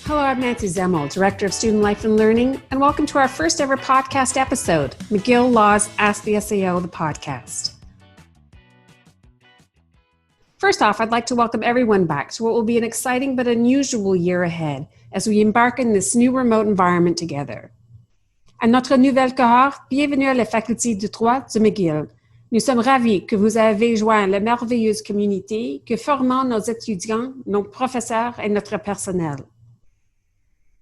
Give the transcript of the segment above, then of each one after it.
Hello, I'm Nancy Zemmel, Director of Student Life and Learning, and welcome to our first ever podcast episode, McGill Law's Ask the SAO, the podcast. First off, I'd like to welcome everyone back to what will be an exciting but unusual year ahead as we embark in this new remote environment together. À notre nouvelle cohort, bienvenue à la faculté de droit de McGill. Nous sommes ravis que vous avez joint la merveilleuse communauté que formant nos étudiants, nos professeurs et notre personnel.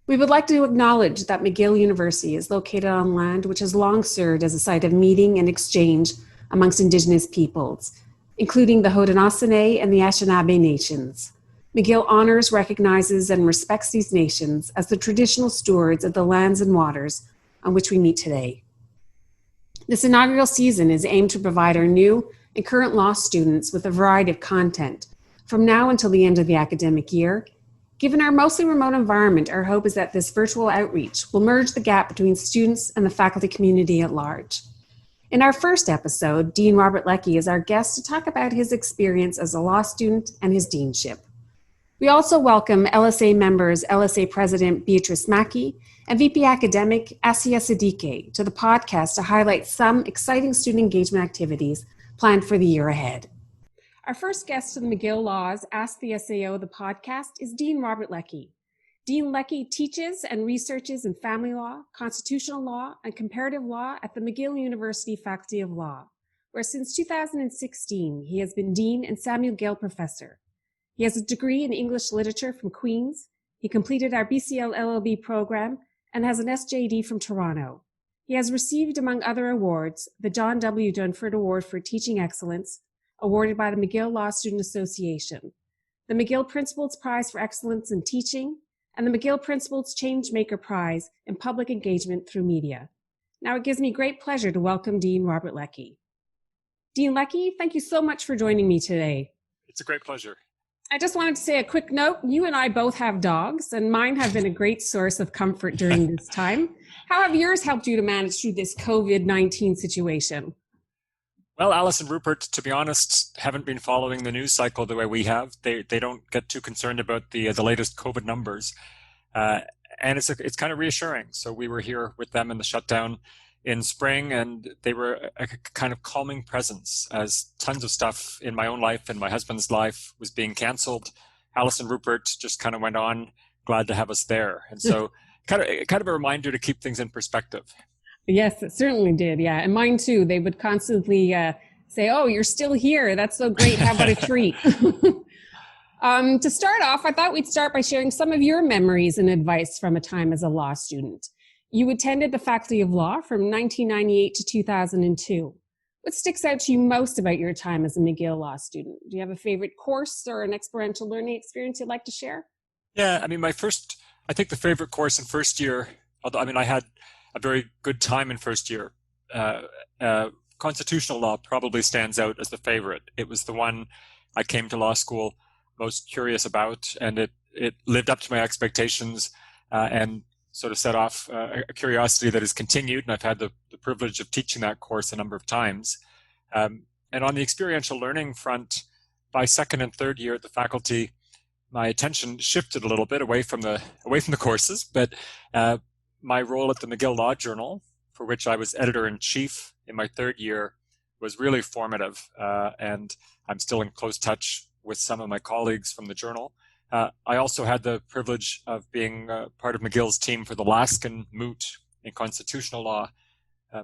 We would like to acknowledge that McGill University is located on land which has long served as a site of meeting and exchange amongst Indigenous peoples, including the Haudenosaunee and the Anishinaabe nations. McGill honors, recognizes, and respects these nations as the traditional stewards of the lands and waters on which we meet today. This inaugural season is aimed to provide our new and current law students with a variety of content from now until the end of the academic year. Given our mostly remote environment, our hope is that this virtual outreach will merge the gap between students and the faculty community at large. In our first episode, Dean Robert Leckey is our guest to talk about his experience as a law student and his deanship. We also welcome LSA members LSA President Béatrice Mackie and VP Academic Asiyha Siddique to the podcast to highlight some exciting student engagement activities planned for the year ahead. Our first guest to the McGill Law's Ask the SAO, the podcast, is Dean Robert Leckey. Dean Leckey teaches and researches in family law, constitutional law, and comparative law at the McGill University Faculty of Law, where since 2016 he has been Dean and Samuel Gale Professor. He has a degree in English Literature from Queen's. He completed our BCL LLB program and has an SJD from Toronto. He has received, among other awards, the John W. Dunford Award for Teaching Excellence, awarded by the McGill Law Student Association, the McGill Principals Prize for Excellence in Teaching, and the McGill Principals Changemaker Prize in Public Engagement through Media. Now it gives me great pleasure to welcome Dean Robert Leckey. Dean Leckey, thank you so much for joining me today. It's a great pleasure. I just wanted to say a quick note. You and I both have dogs, and mine have been a great source of comfort during this time. How have yours helped you to manage through this COVID-19 situation? Well, Alice and Rupert, to be honest, haven't been following the news cycle the way we have. They don't get too concerned about the latest COVID numbers, and it's kind of reassuring. So we were here with them in the shutdown in spring, and they were a kind of calming presence as tons of stuff in my own life and my husband's life was being canceled. Alice and Rupert just kind of went on, glad to have us there. And so kind of a reminder to keep things in perspective. Yes, it certainly did. Yeah. And mine too. They would constantly say, "Oh, you're still here. That's so great. How about a treat?" To start off, I thought we'd start by sharing some of your memories and advice from a time as a law student. You attended the Faculty of Law from 1998 to 2002. What sticks out to you most about your time as a McGill Law student? Do you have a favorite course or an experiential learning experience you'd like to share? Yeah, I mean, I think the favorite course in first year, although I had a very good time in first year, constitutional law probably stands out as the favorite. It was the one I came to law school most curious about, and it lived up to my expectations and sort of set off a curiosity that has continued, and I've had the privilege of teaching that course a number of times. And on the experiential learning front, by second and third year at the faculty, my attention shifted a little bit away from the courses, but my role at the McGill Law Journal, for which I was editor-in-chief in my third year, was really formative, and I'm still in close touch with some of my colleagues from the journal. I also had the privilege of being part of McGill's team for the Laskin moot in constitutional law.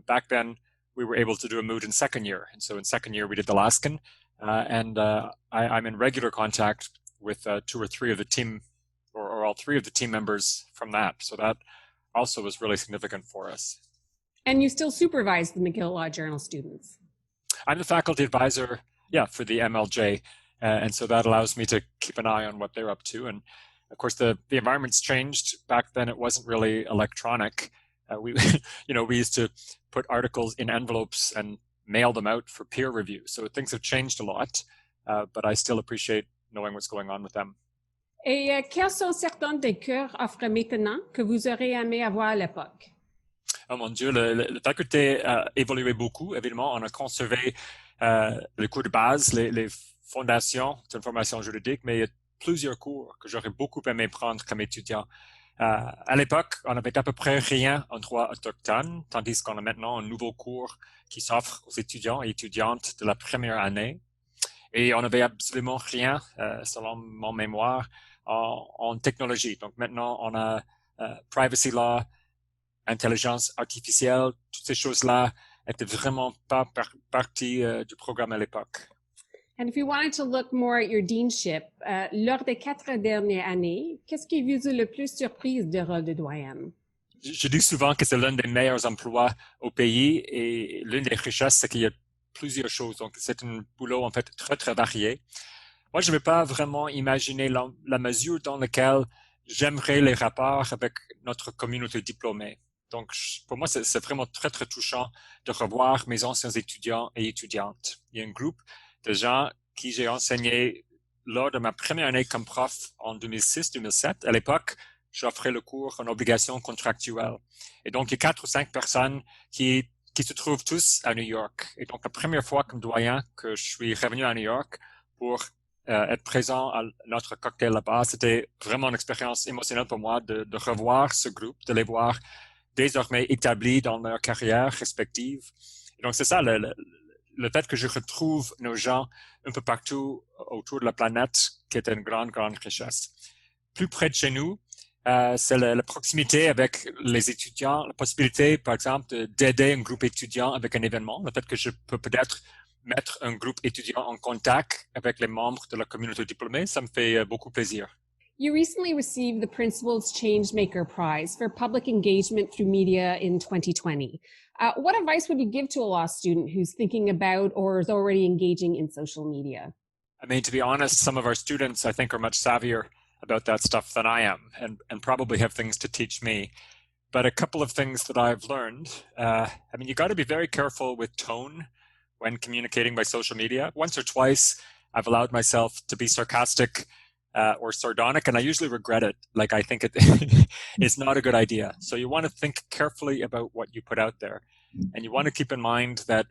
Back then, we were able to do a moot in second year. And so in second year, we did the Laskin. And I'm in regular contact with two or three of the team, or all three of the team members from that. So that also was really significant for us. And you still supervise the McGill Law Journal students? I'm the faculty advisor, for the MLJ. And so that allows me to keep an eye on what they're up to. And of course, the environment's changed. Back then, it wasn't really electronic. We used to put articles in envelopes and mail them out for peer review. So things have changed a lot, but I still appreciate knowing what's going on with them. Et quels sont certains des cours offrent maintenant que vous auriez aimé avoir à l'époque? Oh mon Dieu, la faculté a évolué beaucoup. Évidemment, on a conservé le cours de base, les fondations, c'est une formation juridique, mais plusieurs cours que j'aurais beaucoup aimé prendre comme étudiant. À l'époque, on n'avait à peu près rien en droit autochtone, tandis qu'on a maintenant un nouveau cours qui s'offre aux étudiants et étudiantes de la première année. Et on n'avait absolument rien, selon mon mémoire, en technologie. Donc maintenant, on a privacy law, intelligence artificielle, toutes ces choses-là étaient vraiment pas partie du programme à l'époque. And if you wanted to look more at your deanship, lors des 4 dernières années, qu'est-ce qui vous a le plus surprise du rôle de doyenne? Je dis souvent que c'est l'un des meilleurs emplois au pays et l'une des richesses, c'est qu'il y a plusieurs choses. Donc, c'est un boulot, en fait, très, très varié. Moi, je ne vais pas vraiment imaginer la mesure dans laquelle j'aimerais les rapports avec notre communauté diplômée. Donc, pour moi, c'est vraiment très, très touchant de revoir mes anciens étudiants et étudiantes. Il y a un groupe de gens qui j'ai enseigné lors de ma première année comme prof en 2006-2007. À l'époque, j'offrais le cours en obligation contractuelle. Et donc, il y a 4 ou 5 personnes qui se trouvent tous à New York. Et donc, la première fois comme doyen que je suis revenu à New York pour être présent à notre cocktail là-bas, c'était vraiment une expérience émotionnelle pour moi de revoir ce groupe, de les voir désormais établis dans leur carrière respective. Et donc, c'est ça, le fait que je retrouve nos gens un peu partout autour de la planète, qui est une grande, grande richesse. Plus près de chez nous, c'est la proximité avec les étudiants, la possibilité, par exemple, d'aider un groupe étudiant avec un événement, le fait que je peux peut-être mettre un groupe étudiant en contact avec les membres de la communauté diplômée, ça me fait beaucoup plaisir. You recently received the Principal's Changemaker Prize for public engagement through media in 2020. What advice would you give to a law student who's thinking about or is already engaging in social media? I mean, to be honest, some of our students, I think, are much savvier about that stuff than I am and probably have things to teach me. But a couple of things that I've learned, I mean, you got to be very careful with tone when communicating by social media. Once or twice, I've allowed myself to be sarcastic or sardonic, and I usually regret it. Like, I think it's not a good idea. So you want to think carefully about what you put out there. And you want to keep in mind that,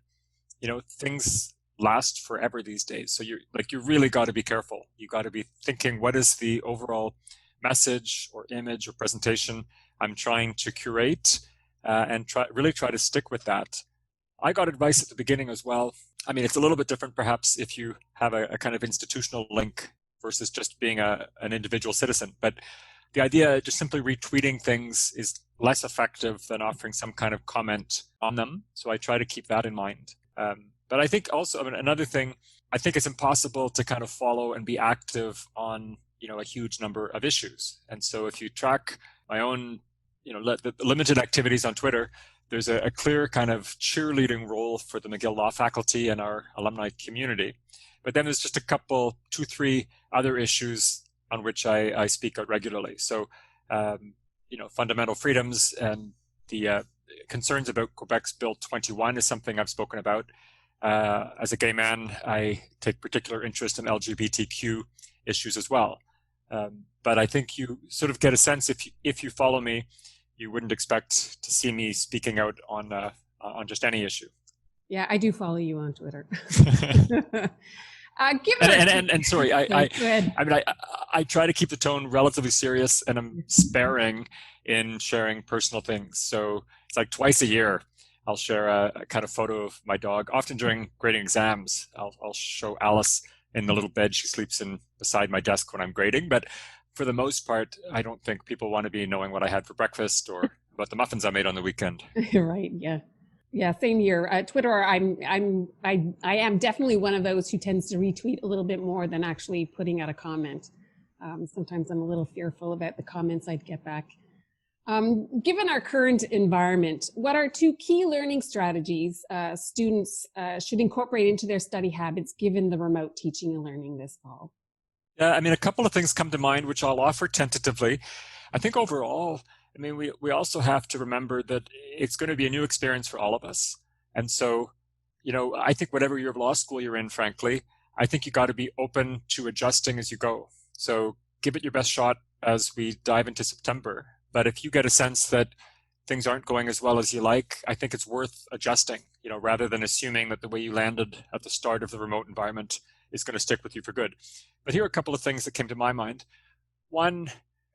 you know, things last forever these days. So you really got to be careful. You got to be thinking, what is the overall message or image or presentation I'm trying to curate, and really try to stick with that. I got advice at the beginning as well. I mean, it's a little bit different perhaps if you have a kind of institutional link versus just being an individual citizen. But the idea of just simply retweeting things is less effective than offering some kind of comment on them. So I try to keep that in mind. But I think also, I mean, another thing, I think it's impossible to kind of follow and be active on, you know, a huge number of issues. And so if you track my own, you know, the limited activities on Twitter, there's a clear kind of cheerleading role for the McGill Law faculty and our alumni community. But then there's just a couple, 2, 3 other issues on which I speak out regularly. So, you know, fundamental freedoms and the concerns about Quebec's Bill 21 is something I've spoken about. As a gay man, I take particular interest in LGBTQ issues as well. But I think you sort of get a sense, if you follow me, you wouldn't expect to see me speaking out on just any issue. Yeah, I do follow you on Twitter. And sorry, I try to keep the tone relatively serious, and I'm sparing in sharing personal things. So it's like twice a year, I'll share a kind of photo of my dog. Often during grading exams, I'll show Alice in the little bed she sleeps in beside my desk when I'm grading. But for the most part, I don't think people want to be knowing what I had for breakfast or about the muffins I made on the weekend. Right. Yeah. Yeah. Same here. Twitter. I am definitely one of those who tends to retweet a little bit more than actually putting out a comment. Sometimes I'm a little fearful about the comments I'd get back. Given our current environment, what are 2 key learning strategies students should incorporate into their study habits given the remote teaching and learning this fall? Yeah, I mean, a couple of things come to mind, which I'll offer tentatively. I think overall, I mean, we also have to remember that it's going to be a new experience for all of us. And so, you know, I think whatever year of law school you're in, frankly, I think you got to be open to adjusting as you go. So give it your best shot as we dive into September. But if you get a sense that things aren't going as well as you like, I think it's worth adjusting, you know, rather than assuming that the way you landed at the start of the remote environment is going to stick with you for good. But here are a couple of things that came to my mind. One,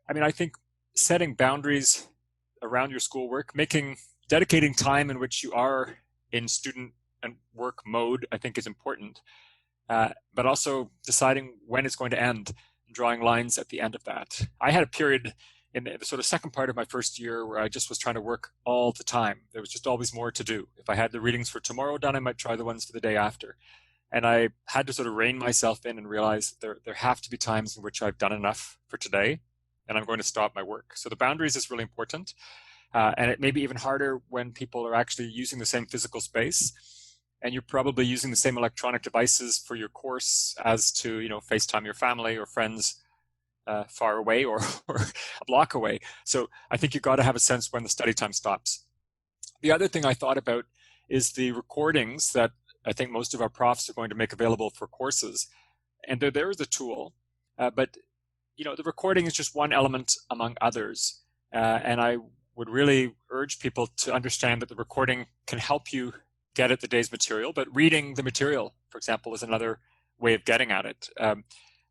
I mean, I think setting boundaries around your schoolwork, dedicating time in which you are in student and work mode, I think is important. But also deciding when it's going to end, and drawing lines at the end of that. I had a period in the sort of second part of my first year where I just was trying to work all the time. There was just always more to do. If I had the readings for tomorrow done, I might try the ones for the day after. And I had to sort of rein myself in and realize there have to be times in which I've done enough for today and I'm going to stop my work. So the boundaries is really important. And it may be even harder when people are actually using the same physical space and you're probably using the same electronic devices for your course as to, FaceTime your family or friends far away or a block away. So I think you've got to have a sense when the study time stops. The other thing I thought about is the recordings that I think most of our profs are going to make available for courses. And there is a tool, but the recording is just one element among others. And I would really urge people to understand that the recording can help you get at the day's material, but reading the material, for example, is another way of getting at it.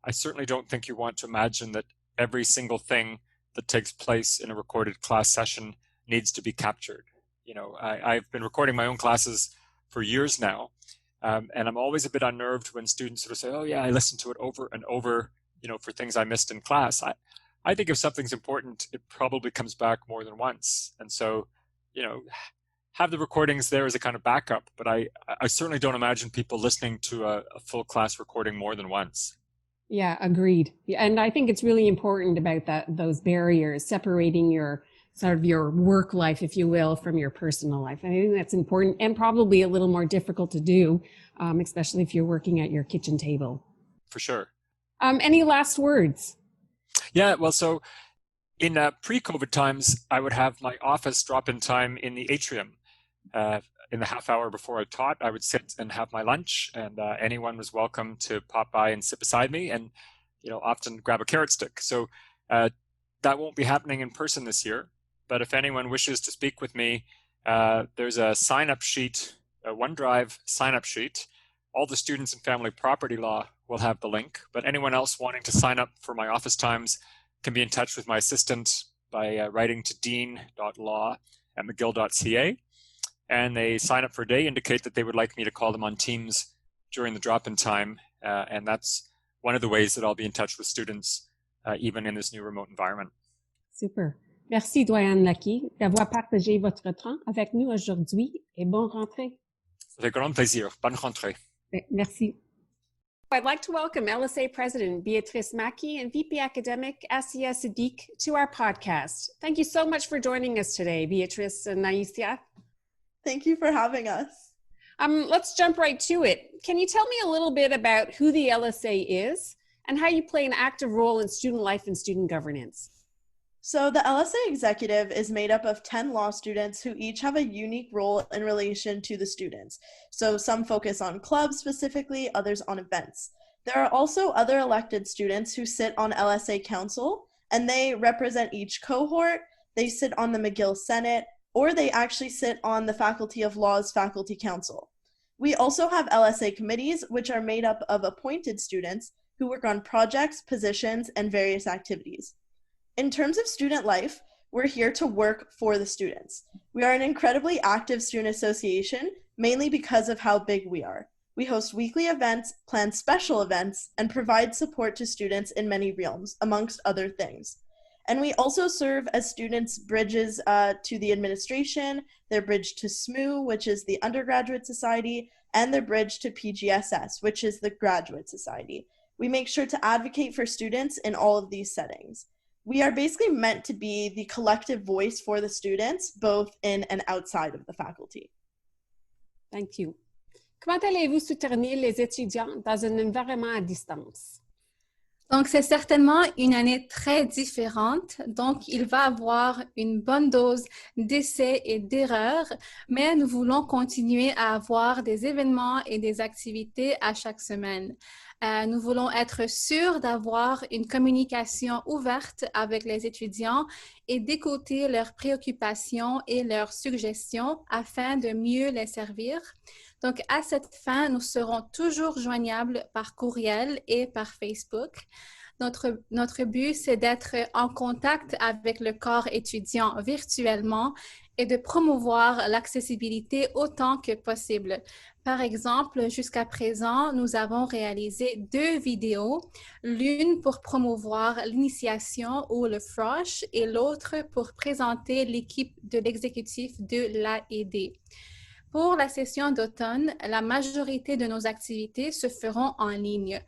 I certainly don't think you want to imagine that every single thing that takes place in a recorded class session needs to be captured. I've been recording my own classes for years now, and I'm always a bit unnerved when students sort of say, oh yeah, I listened to it over and over, for things I missed in class. I think if something's important, it probably comes back more than once. And so, have the recordings there as a kind of backup, but I certainly don't imagine people listening to a full class recording more than once. Yeah, agreed. And I think it's really important about those barriers, separating your work life, if you will, from your personal life. I think that's important and probably a little more difficult to do, especially if you're working at your kitchen table. For sure. Any last words? Yeah, well, so in pre-COVID times, I would have my office drop-in time in the atrium. In the half hour before I taught, I would sit and have my lunch, and anyone was welcome to pop by and sit beside me and, often grab a carrot stick. So that won't be happening in person this year. But if anyone wishes to speak with me, there's a sign-up sheet, a OneDrive sign-up sheet. All the students in family property law will have the link, but anyone else wanting to sign up for my office times can be in touch with my assistant by writing to dean.law@mcgill.ca. And they sign up for a day, indicate that they would like me to call them on Teams during the drop-in time. And that's one of the ways that I'll be in touch with students, even in this new remote environment. Super. Merci, doyen Leckey, d'avoir partagé votre temps avec nous aujourd'hui et bonne rentrée. Avec grand plaisir. Bonne rentrée. Merci. I'd like to welcome LSA President Béatrice Mackie and VP Academic Asiyha Siddique to our podcast. Thank you so much for joining us today, Béatrice and Asiyha. Thank you for having us. Let's jump right to it. Can you tell me a little bit about who the LSA is and how you play an active role in student life and student governance? So the LSA executive is made up of 10 law students who each have a unique role in relation to the students. So some focus on clubs specifically, others on events. There are also other elected students who sit on LSA Council, and they represent each cohort. They sit on the McGill Senate, or they actually sit on the Faculty of Law's Faculty Council. We also have LSA committees, which are made up of appointed students who work on projects, positions, and various activities. In terms of student life, we're here to work for the students. We are an incredibly active student association, mainly because of how big we are. We host weekly events, plan special events, and provide support to students in many realms, amongst other things. And we also serve as students' bridges to the administration, their bridge to SMU, which is the undergraduate society, and their bridge to PGSS, which is the graduate society. We make sure to advocate for students in all of these settings. We are basically meant to be the collective voice for the students, both in and outside of the faculty. Thank you. Comment allez-vous soutenir les étudiants dans un environnement à distance? Donc, c'est certainement une année très différente. Donc, il va avoir une bonne dose d'essais et d'erreurs, mais nous voulons continuer à avoir des événements et des activités à chaque semaine. Nous voulons être sûrs d'avoir une communication ouverte avec les étudiants et d'écouter leurs préoccupations et leurs suggestions afin de mieux les servir. Donc, à cette fin, nous serons toujours joignables par courriel et par Facebook. Notre but, c'est d'être en contact avec le corps étudiant virtuellement et de promouvoir l'accessibilité autant que possible. Par exemple, jusqu'à présent, nous avons réalisé 2 vidéos, l'une pour promouvoir l'initiation ou le frosh et l'autre pour présenter l'équipe de l'exécutif de l'AED. Pour la session d'automne, la majorité de nos activités se feront en ligne.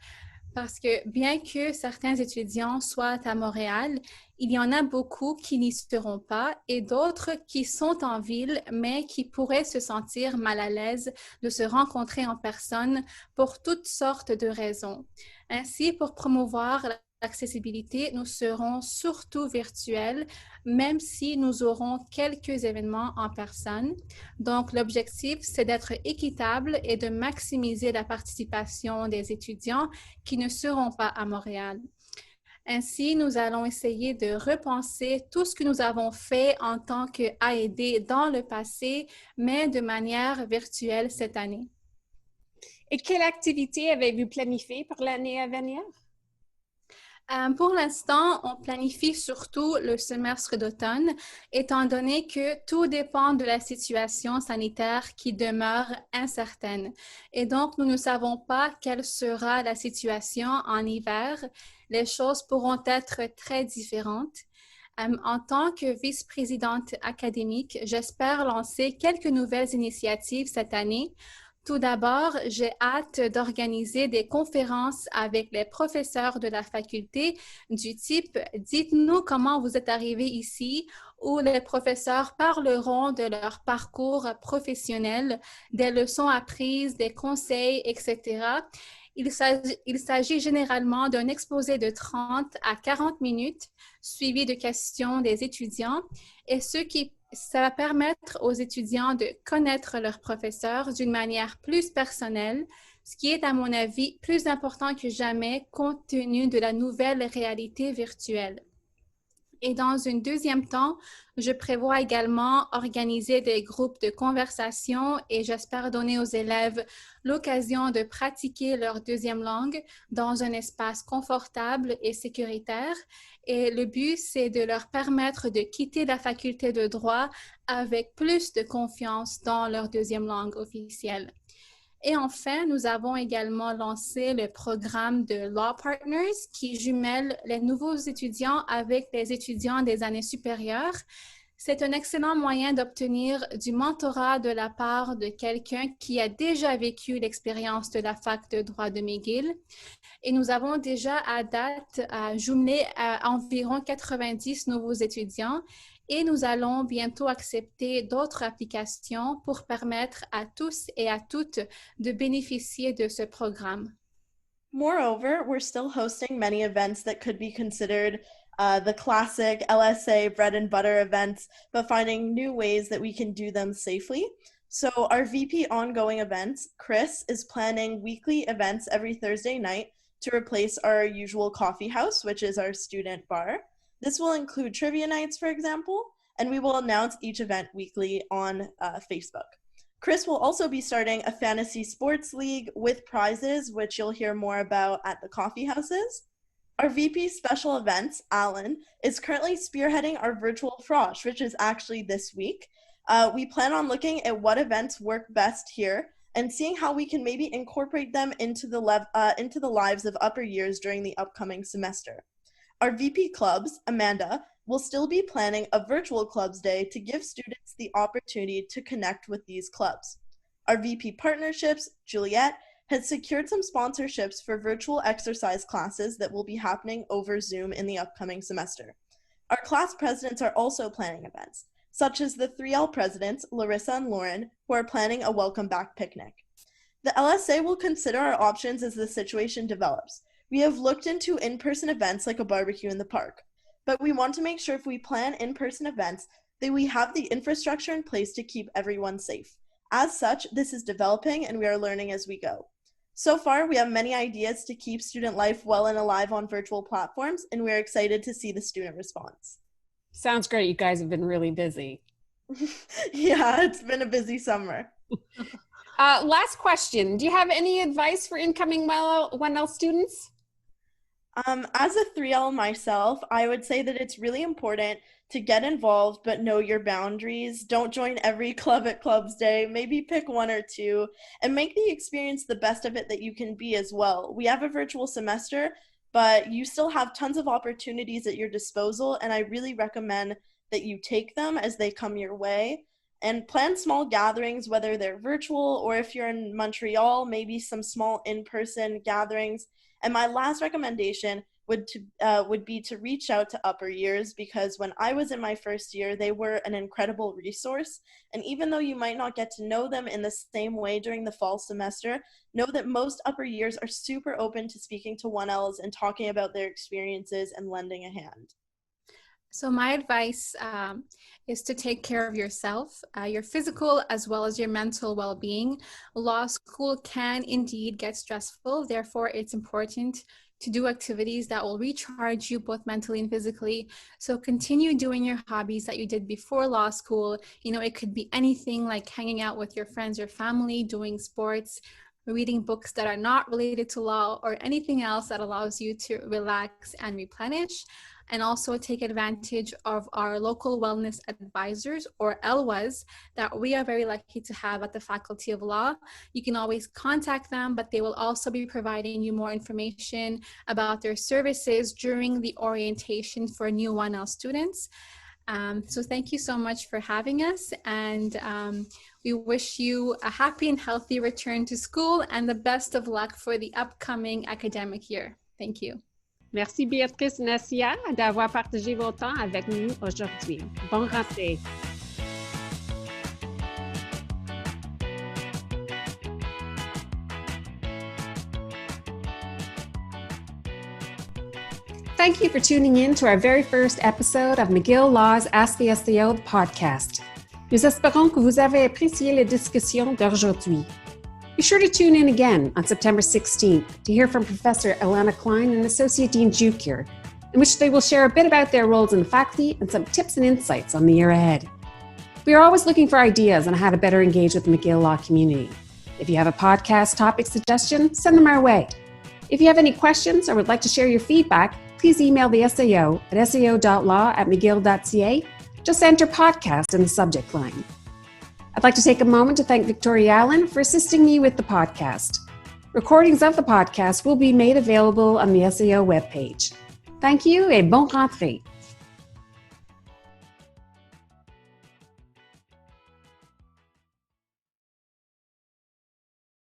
Parce que bien que certains étudiants soient à Montréal, il y en a beaucoup qui n'y seront pas et d'autres qui sont en ville, mais qui pourraient se sentir mal à l'aise de se rencontrer en personne pour toutes sortes de raisons. Ainsi, pour promouvoir l'accessibilité, nous serons surtout virtuels, même si nous aurons quelques événements en personne. Donc, l'objectif, c'est d'être équitable et de maximiser la participation des étudiants qui ne seront pas à Montréal. Ainsi, nous allons essayer de repenser tout ce que nous avons fait en tant qu'AED dans le passé, mais de manière virtuelle cette année. Et quelle activité avez-vous planifiée pour l'année à venir? Pour l'instant, on planifie surtout le semestre d'automne, étant donné que tout dépend de la situation sanitaire qui demeure incertaine. Et donc, nous ne savons pas quelle sera la situation en hiver. Les choses pourront être très différentes. En tant que vice-présidente académique, j'espère lancer quelques nouvelles initiatives cette année. Tout d'abord, j'ai hâte d'organiser des conférences avec les professeurs de la faculté du type « Dites-nous comment vous êtes arrivés ici » où les professeurs parleront de leur parcours professionnel, des leçons apprises, des conseils, etc. Il s'agit généralement d'un exposé de 30 à 40 minutes suivi de questions des étudiants et ça va permettre aux étudiants de connaître leurs professeurs d'une manière plus personnelle, ce qui est, à mon avis, plus important que jamais compte tenu de la nouvelle réalité virtuelle. Et dans un deuxième temps, je prévois également organiser des groupes de conversation et j'espère donner aux élèves l'occasion de pratiquer leur deuxième langue dans un espace confortable et sécuritaire. Et le but, c'est de leur permettre de quitter la faculté de droit avec plus de confiance dans leur deuxième langue officielle. Et enfin, nous avons également lancé le programme de Law Partners qui jumelle les nouveaux étudiants avec les étudiants des années supérieures. C'est un excellent moyen d'obtenir du mentorat de la part de quelqu'un qui a déjà vécu l'expérience de la fac de droit de McGill. Et nous avons déjà à date jumelé à environ 90 nouveaux étudiants. Et nous allons bientôt accepter d'autres applications pour permettre à tous et à toutes de bénéficier de ce programme. Moreover, we're still hosting many events that could be considered the classic LSA bread and butter events, but finding new ways that we can do them safely. So our VP ongoing events, Chris, is planning weekly events every Thursday night to replace our usual coffee house, which is our student bar. This will include trivia nights, for example, and we will announce each event weekly on Facebook. Chris will also be starting a fantasy sports league with prizes, which you'll hear more about at the coffee houses. Our VP special events, Alan, is currently spearheading our virtual frosh, which is actually this week. We plan on looking at what events work best here and seeing how we can maybe incorporate them into the lives of upper years during the upcoming semester. Our VP clubs, Amanda, will still be planning a virtual clubs day to give students the opportunity to connect with these clubs. Our VP partnerships, Juliet, has secured some sponsorships for virtual exercise classes that will be happening over Zoom in the upcoming semester. Our class presidents are also planning events, such as the 3L presidents, Larissa and Lauren, who are planning a welcome back picnic. The LSA will consider our options as the situation develops. We have looked into in-person events like a barbecue in the park, but we want to make sure if we plan in-person events that we have the infrastructure in place to keep everyone safe. As such, this is developing and we are learning as we go. So far, we have many ideas to keep student life well and alive on virtual platforms, and we're excited to see the student response. Sounds great. You guys have been really busy. Yeah, it's been a busy summer. Last question. Do you have any advice for incoming 1L students? As a 3L myself, I would say that it's really important to get involved, but know your boundaries. Don't join every club at Clubs Day. Maybe pick one or two and make the experience the best of it that you can be as well. We have a virtual semester, but you still have tons of opportunities at your disposal, and I really recommend that you take them as they come your way. And plan small gatherings, whether they're virtual or if you're in Montreal, maybe some small in-person gatherings. And my last recommendation would be to reach out to upper years, because when I was in my first year, they were an incredible resource. And even though you might not get to know them in the same way during the fall semester, know that most upper years are super open to speaking to 1Ls and talking about their experiences and lending a hand. So my advice is to take care of yourself, your physical as well as your mental well-being. Law school can indeed get stressful. Therefore, it's important to do activities that will recharge you both mentally and physically. So continue doing your hobbies that you did before law school. You know, it could be anything like hanging out with your friends or family, doing sports, reading books that are not related to law, or anything else that allows you to relax and replenish. And also take advantage of our local wellness advisors, or Elles, that we are very lucky to have at the Faculty of Law. You can always contact them, but they will also be providing you more information about their services during the orientation for new 1L students. So thank you so much for having us, and we wish you a happy and healthy return to school and the best of luck for the upcoming academic year. Thank you. Merci Béatrice et Asiyha d'avoir partagé vos temps avec nous aujourd'hui. Bonne rentrée. Thank you for tuning in to our very first episode of McGill Law's Ask the SAO podcast. Nous espérons que vous avez apprécié la discussion d'aujourd'hui. Be sure to tune in again on September 16th to hear from Professor Alana Klein and Associate Dean Jukier, in which they will share a bit about their roles in the faculty and some tips and insights on the year ahead. We are always looking for ideas on how to better engage with the McGill Law community. If you have a podcast topic suggestion, send them our way. If you have any questions or would like to share your feedback, please email the SAO at sao.law@mcgill.ca. Just enter podcast in the subject line. I'd like to take a moment to thank Victoria Allen for assisting me with the podcast. Recordings of the podcast will be made available on the SAO webpage. Thank you et bonne rentrée.